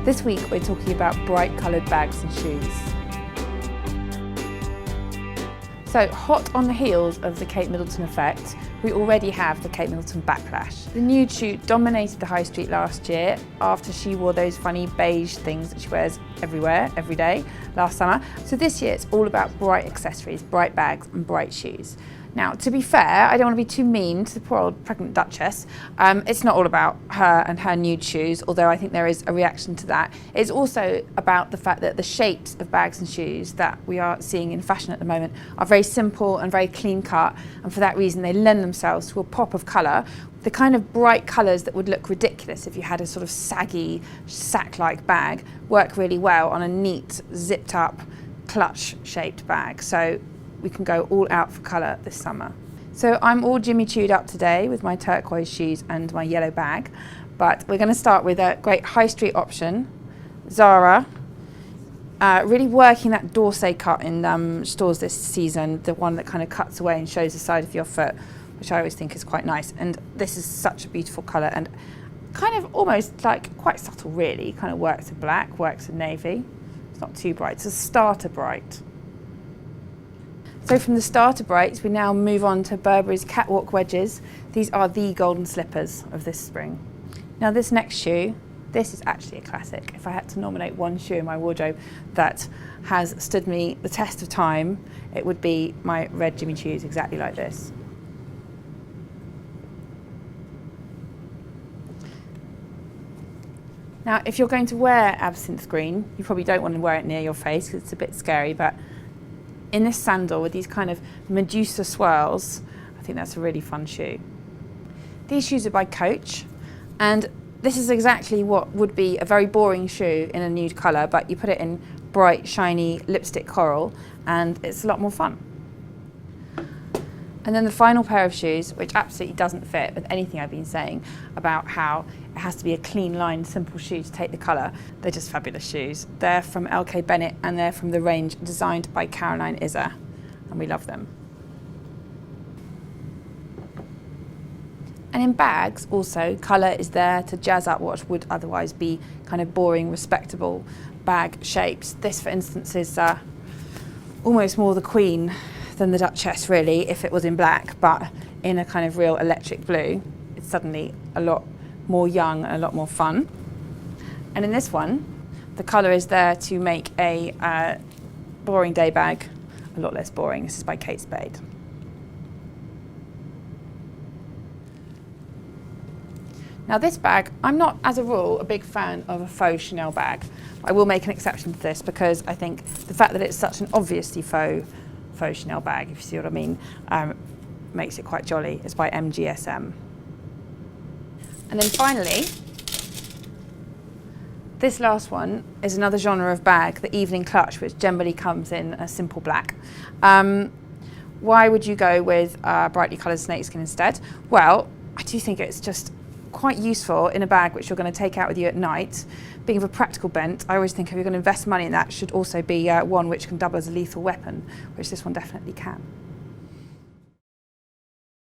This week we're talking about bright coloured bags and shoes. So, hot on the heels of the Kate Middleton effect, we already have the Kate Middleton backlash. The nude shoe dominated the high street last year after she wore those funny beige things that she wears everywhere, every day, last summer. So this year it's all about bright accessories, bright bags and bright shoes. Now, to be fair, I don't want to be too mean to the poor old pregnant Duchess. It's not all about her and her nude shoes, although I think there is a reaction to that. It's also about the fact that the shapes of bags and shoes that we are seeing in fashion at the moment are very simple and very clean cut, and for that reason they lend themselves to a pop of colour. The kind of bright colours that would look ridiculous if you had a sort of saggy, sack-like bag work really well on a neat, zipped-up, clutch-shaped bag. So we can go all out for colour this summer. So I'm all Jimmy Choo'd up today with my turquoise shoes and my yellow bag, but we're going to start with a great high street option, Zara. Really working that Dorsey cut in stores this season, the one that kind of cuts away and shows the side of your foot, which I always think is quite nice. And this is such a beautiful colour and kind of almost like quite subtle really, kind of works in black, works in navy. It's not too bright, it's a starter bright. So from the starter brights, we now move on to Burberry's catwalk wedges. These are the golden slippers of this spring. Now this next shoe, this is actually a classic. If I had to nominate one shoe in my wardrobe that has stood me the test of time, it would be my red Jimmy Choo's, exactly like this. Now, if you're going to wear absinthe green, you probably don't want to wear it near your face because it's a bit scary, but in this sandal with these kind of Medusa swirls, I think that's a really fun shoe. These shoes are by Coach, and this is exactly what would be a very boring shoe in a nude colour, but you put it in bright, shiny lipstick coral, and it's a lot more fun. And then the final pair of shoes, which absolutely doesn't fit with anything I've been saying about how it has to be a clean line, simple shoe to take the colour. They're just fabulous shoes. They're from Bennett and they're from the range designed by Caroline Izza, and we love them. And in bags also, colour is there to jazz up what would otherwise be kind of boring, respectable bag shapes. This, for instance, is almost more the Queen than the Duchess really, if it was in black, but in a kind of real electric blue. It's suddenly a lot more young and a lot more fun. And in this one, the colour is there to make a boring day bag a lot less boring. This is by Kate Spade. Now this bag, I'm not as a rule a big fan of a faux Chanel bag. I will make an exception to this because I think the fact that it's such an obviously faux Chanel bag, if you see what I mean, makes it quite jolly. It's by MGSM. And then finally, this last one is another genre of bag, the evening clutch, which generally comes in a simple black. Why would you go with brightly coloured snakeskin instead? Well, I do think it's just quite useful in a bag which you're going to take out with you at night. Being of a practical bent, I always think if you're going to invest money in that, should also be one which can double as a lethal weapon, which this one definitely can.